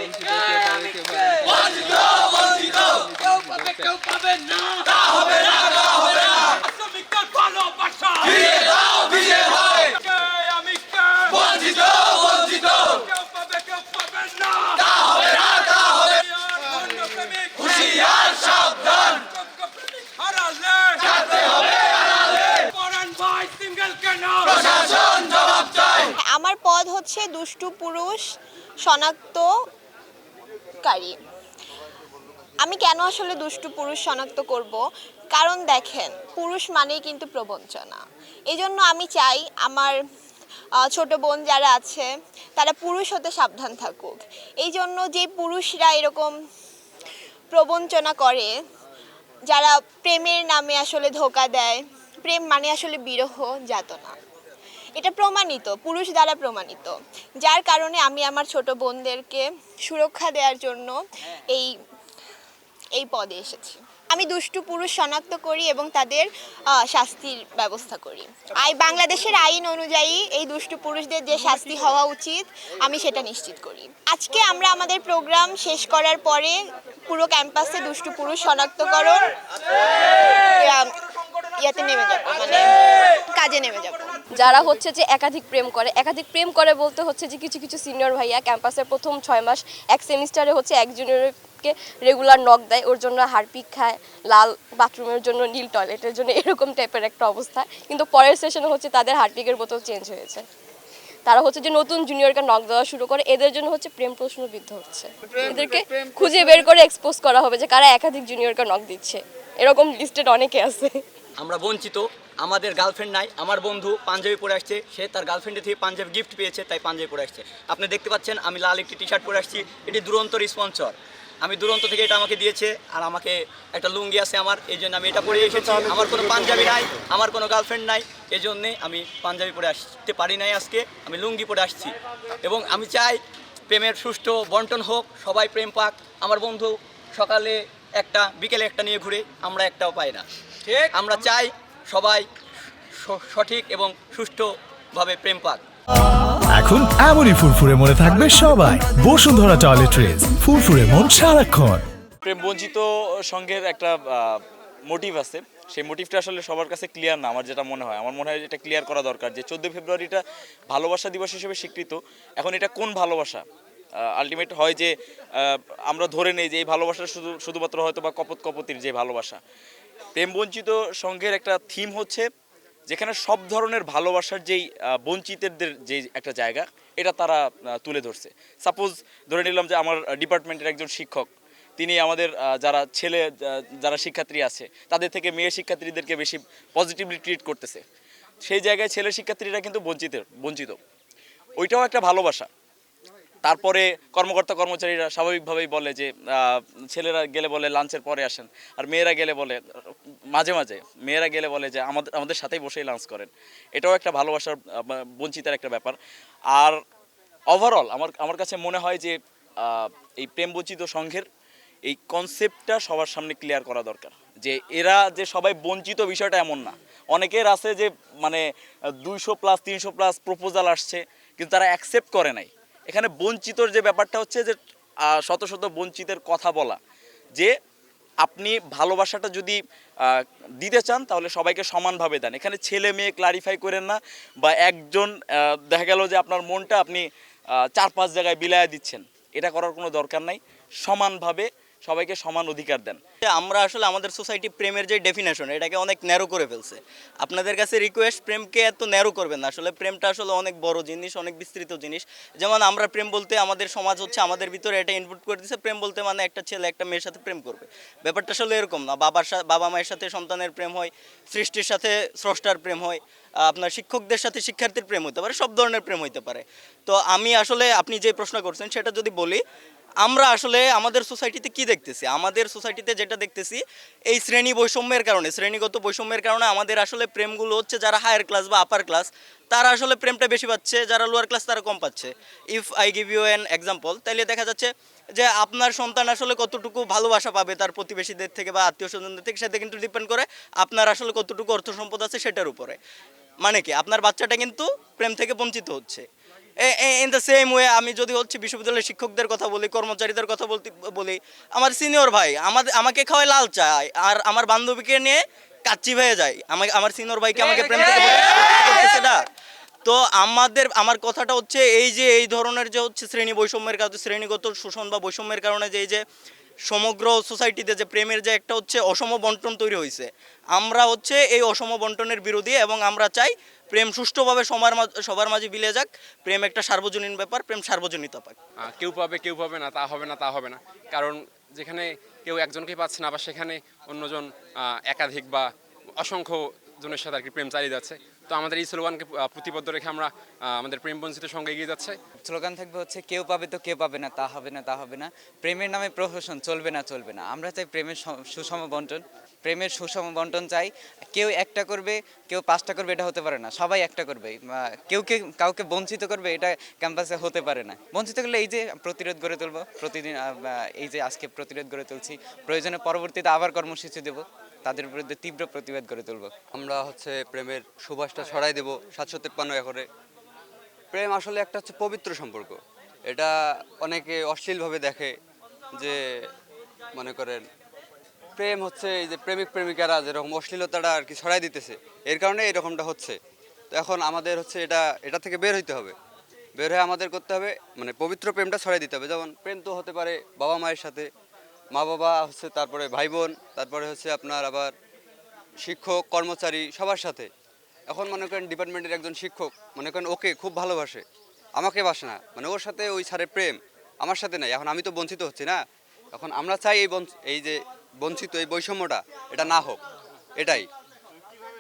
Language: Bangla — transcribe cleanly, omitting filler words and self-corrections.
বঞ্চিত বঞ্চিত কেউ পাবে না তা হবে না তা হবে না শ্রমিকদের ভালোবাসা ফিরিয়ে দাও ফিরিয়ে দাও আমি কে বঞ্চিত বঞ্চিত কেউ পাবে না তা হবে না তা হবে হুঁশিয়ার সাবধান হারালে যেতে হবে হারালে পরান ভাই সিঙ্গেল কেন প্রশাসন জবাব চাই। আমার পদ হচ্ছে দুষ্টু পুরুষ শনাক্তকারী। আমি কেন আসলে দুষ্টু পুরুষ শনাক্ত করব? কারণ দেখেন, পুরুষ মানেই কিন্তু প্রবঞ্চনা। এই জন্য আমি চাই আমার ছোট বোন যারা আছে তারা পুরুষ হতে সাবধান থাকুক। এই জন্য যে পুরুষরা এরকম প্রবঞ্চনা করে, যারা প্রেমের নামে আসলে ধোঁকা দেয়, প্রেম মানে আসলে বিরহ যাতনা, এটা প্রমাণিত, পুরুষ দ্বারা প্রমাণিত। যার কারণে আমি আমার ছোট বোনদেরকে সুরক্ষা দেওয়ার জন্য এই পদে এসেছি। আমি দুষ্টু পুরুষ শনাক্ত করি এবং তাদের শাস্তির ব্যবস্থা করি। বাংলাদেশের আইন অনুযায়ী এই দুষ্টু পুরুষদের যে শাস্তি হওয়া উচিত আমি সেটা নিশ্চিত করি। আজকে আমরা আমাদের প্রোগ্রাম শেষ করার পরে পুরো ক্যাম্পাসে দুষ্টু পুরুষ শনাক্তকরণ ইয়াতে নেমে যাব, মানে কাজে নেমে যাব। যারা হচ্ছে যে একাধিক প্রেম করে বলতে হচ্ছে যে কিছু কিছু সিনিয়র ভাইয়া ক্যাম্পাসের প্রথম 6 মাস এক সেমিস্টারে হচ্ছে এক জুনিয়রকে রেগুলার নক দেয়, ওর জন্য হারপিক খায়, লাল বাথরুমের জন্য নীল টয়লেটের জন্য, এরকম টাইপের একটা অবস্থা। কিন্তু পরের সেশনে হচ্ছে তাদের হারপিকের বোতল চেঞ্জ হয়েছে। তারা হচ্ছে যে নতুন জুনিয়রকে নক দেওয়া শুরু করে, এদের জন্য হচ্ছে প্রেম প্রশ্নবিদ্ধ হচ্ছে। এদেরকে খুঁজে বের করে এক্সপোজ করা হবে যে কারা একাধিক জুনিয়রকে নক দিচ্ছে। এরকম লিস্টেড অনেকে আছে। আমরা বঞ্চিত, আমাদের গার্লফ্রেন্ড নাই। আমার বন্ধু পাঞ্জাবি পরে আসছে, সে তার গার্লফ্রেন্ডের থেকে পাঞ্জাবি গিফট পেয়েছে, তাই পাঞ্জাবি পরে আসছে। আপনি দেখতে পাচ্ছেন আমি লাল একটি টি শার্ট পরে আসছি, এটি দুরন্তর স্পন্সর। আমি দুরন্ত থেকে এটা আমাকে দিয়েছে, আর আমাকে একটা লুঙ্গি আছে আমার, এই জন্য আমি এটা পরে এসেছি। আমার কোনো পাঞ্জাবি নাই, আমার কোনো গার্লফ্রেন্ড নাই, এই জন্যে আমি পাঞ্জাবি পরে আসতে পারি নাই, আজকে আমি লুঙ্গি পরে আসছি। এবং আমি চাই প্রেমের সুষ্ঠু বন্টন হোক, সবাই প্রেম পাক। আমার বন্ধু সকালে একটা বিকেলে একটা নিয়ে ঘুরে, আমরা একটাও পাই না। আমরা চাই সবাই সঠিক এবং সুষ্ঠুভাবে প্রেম পাক। এখন এমনই ফুরফুরে মনে থাকবে সবাই। বসুন্ধরা টয়লেট্রিজ, ফুরফুরে মন সারাক্ষণ। প্রেম বঞ্চিত সংঘের একটা মোটিভ আছে, সেই মোটিভটা আসলে সবার কাছে ক্লিয়ার না। আমার যেটা মনে হয়, আমার মনে হয় এটা ক্লিয়ার করা দরকার যে 14 ফেব্রুয়ারিটা ভালোবাসা দিবস হিসেবে স্বীকৃত। এখন এটা কোন ভালোবাসা? আলটিমেট হয় যে আমরা ধরে নেই যে এই ভালোবাসা শুধুমাত্র হয়তো বা কপতির যে ভালোবাসা। প্রেম বঞ্চিত সংঘের একটা থিম হচ্ছে যেখানে সব ধরনের ভালোবাসার যেই বঞ্চিতদের যে একটা জায়গা, এটা তারা তুলে ধরছে। সাপোজ ধরে নিলাম যে আমার ডিপার্টমেন্টের একজন শিক্ষক, তিনি আমাদের যারা শিক্ষার্থী আছে তাদের থেকে মেয়ে শিক্ষার্থীদেরকে বেশি পজিটিভলি ট্রিট করতেছে। সেই জায়গায় ছেলে শিক্ষার্থীরা কিন্তু বঞ্চিত। ওইটাও একটা ভালোবাসা। তারপরে কর্মকর্তা কর্মচারীরা স্বাভাবিকভাবেই বলে যে ছেলেরা গেলে বলে লাঞ্চের পরে আসেন, আর মেয়েরা গেলে বলে মাঝে মেয়েরা গেলে বলে যে আমাদের সাথেই বসেই লাঞ্চ করেন। এটাও একটা ভালোবাসার বঞ্চিতার একটা ব্যাপার। আর ওভারঅল আমার কাছে মনে হয় যে এই প্রেম বঞ্চিত সংঘের এই কনসেপ্টটা সবার সামনে ক্লিয়ার করা দরকার যে এরা যে সবাই বঞ্চিত বিষয়টা এমন না। অনেকের আছে যে মানে 200+ 300+ প্রপোজাল আসছে, কিন্তু তারা অ্যাকসেপ্ট করে নাই। এখানে বঞ্চিতর যে ব্যাপারটা হচ্ছে যে শত শত বঞ্চিতের কথা বলা, যে আপনি ভালোবাসাটা যদি দিতে চান তাহলে সবাইকে সমানভাবে দেন। এখানে ছেলে মেয়ে ক্লারিফাই করেন না, বা একজন দেখা গেল যে আপনার মনটা আপনি 4-5 জায়গায় বিলায়া দিচ্ছেন। এটা করার কোনো দরকার নাই। সমানভাবে সবাইকে সমান অধিকার দেন। আমরা আসলে আমাদের সোসাইটি প্রেমের যে ডেফিনেশন, এটাকে অনেক ন্যারো করে ফেলছে। আপনাদের কাছে রিকোয়েস্ট, প্রেমকে এত ন্যারো করবেন না। আসলে প্রেমটা আসলে অনেক বড় জিনিস, অনেক বিস্তৃত জিনিস। যেমন আমরা প্রেম বলতে, আমাদের সমাজ হচ্ছে আমাদের ভিতরে এটা ইনপুট করে দিচ্ছে, প্রেম বলতে মানে একটা ছেলে একটা মেয়ের সাথে প্রেম করবে। ব্যাপারটা আসলে এরকম না। বাবা মায়ের সাথে সন্তানের প্রেম হয়, সৃষ্টির সাথে স্রষ্টার প্রেম হয়, আপনার শিক্ষকদের সাথে শিক্ষার্থীর প্রেম হতে পারে, সব ধরনের প্রেম হতে পারে। তো আমি আসলে আপনি যে প্রশ্ন করছেন সেটা যদি বলি, আমরা আসলে আমাদের সোসাইটিতে কি দেখতেছি, আমাদের সোসাইটিতে যেটা দেখতেছি, এই শ্রেণী বৈষম্যের কারণে, শ্রেণীগত বৈষম্যের কারণে আমাদের আসলে প্রেমগুলো হচ্ছে যারা হায়ার ক্লাস বা আপার ক্লাস তারা আসলে প্রেমটা বেশি পাচ্ছে, যারা লোয়ার ক্লাস তারা কম পাচ্ছে। If I give you an example, তাহলে দেখা যাচ্ছে যে আপনার সন্তান আসলে কতটুকু ভালোবাসা পাবে তার প্রতিবেশীদের থেকে বা আত্মীয় স্বজনদের থেকে, সেটা কিন্তু ডিপেন্ড করে আপনার আসলে কতটুকু অর্থ সম্পদ আছে সেটার উপরে। মানে কি, আপনার বাচ্চাটা কিন্তু প্রেম থেকে বঞ্চিত হচ্ছে। ইন দ্য সেম ওয়ে আমি যদি হচ্ছে বিশ্ববিদ্যালয়ের শিক্ষকদের কথা বলি, কর্মচারীদের কথা বলি, আমার সিনিয়র ভাই আমাকে খাওয়ায় লাল চায়, আর আমার বান্ধবীকে নিয়ে কাচ্চি হয়ে যায়। আমার সিনিয়র ভাইকে আমাকে প্রেম থেকে করতেছে না। তো আমার কথাটা হচ্ছে এই যে এই ধরনের যে হচ্ছে বৈষম্যের কারণে, শ্রেণীগত শোষণ বা বৈষম্যের কারণে যে এই যে সমগ্র সোসাইটিতে যে প্রেমের যে একটা হচ্ছে অসম বন্টন তৈরি হয়েছে, আমরা হচ্ছে এই অসম বন্টনের বিরোধী, এবং আমরা চাই প্রেম সুষ্ঠুভাবে সবার মাঝে বিলে যাক। প্রেম একটা সার্বজনীন ব্যাপার, প্রেম সার্বজনীনতা পাক। কেউ পাবে কেউ পাবে না, তা হবে না তা হবে না। কারণ যেখানে কেউ একজনকে পাচ্ছে না, আবার সেখানে অন্যজন একাধিক বা অসংখ্য জনের সাথে আর কি প্রেম চালিয়ে যাচ্ছে। তো আমাদের এই স্লোগানকে প্রতিবদ্ধ রেখে আমরা আমাদের প্রেম বঞ্চিত সঙ্গে এগিয়ে যাচ্ছে। স্লোগান থাকবে হচ্ছে কেউ পাবে তো কেউ পাবে না, তা হবে না তা হবে না। প্রেমের নামে প্রহসন চলবে না চলবে না। আমরা চাই প্রেমের সুষম বন্টন, প্রেমের সুষম বন্টন চাই। কেউ একটা করবে কেউ পাঁচটা করবে এটা হতে পারে না, সবাই একটা করবে। কেউ কাউকে বঞ্চিত করবে এটা ক্যাম্পাসে হতে পারে না। বঞ্চিত করলে এই যে প্রতিরোধ গড়ে তুলবো প্রতিদিন, এই যে আজকে প্রতিরোধ গড়ে তুলছি, প্রয়োজনে পরবর্তীতে আবার কর্মসূচি দেবো, তাদের বিরুদ্ধে তীব্র প্রতিবাদ গড়ে তুলবো। আমরা হচ্ছে প্রেমের সুবাসটা ছড়াই দেব 753 একরে। প্রেম আসলে একটা হচ্ছে পবিত্র সম্পর্ক। এটা অনেকে অশ্লীলভাবে দেখে, যে মনে করেন প্রেম হচ্ছে এই যে প্রেমিক প্রেমিকারা যেরকম অশ্লীলতাটা আর কি ছড়াই দিতেছে, এর কারণে এরকমটা হচ্ছে। তো এখন আমাদের হচ্ছে এটা থেকে বের হইতে হবে। বের হয়ে আমাদের করতে হবে, মানে পবিত্র প্রেমটা ছড়াই দিতে হবে। যেমন প্রেম তো হতে পারে বাবা মায়ের সাথে, মা বাবা হচ্ছে, তারপরে ভাই বোন, তারপরে হচ্ছে আপনার আবার শিক্ষক কর্মচারী সবার সাথে। এখন মনে করেন ডিপার্টমেন্টের একজন শিক্ষক মনে করেন ওকে খুব ভালোবাসে, আমাকে বাসে না, মানে ওর সাথে ওই স্যারের প্রেম আমার সাথে নাই। এখন আমি তো বঞ্চিত হচ্ছি না। এখন আমরা চাই এই যে বঞ্চিত এই বৈষম্যটা এটা না হোক, এটাই।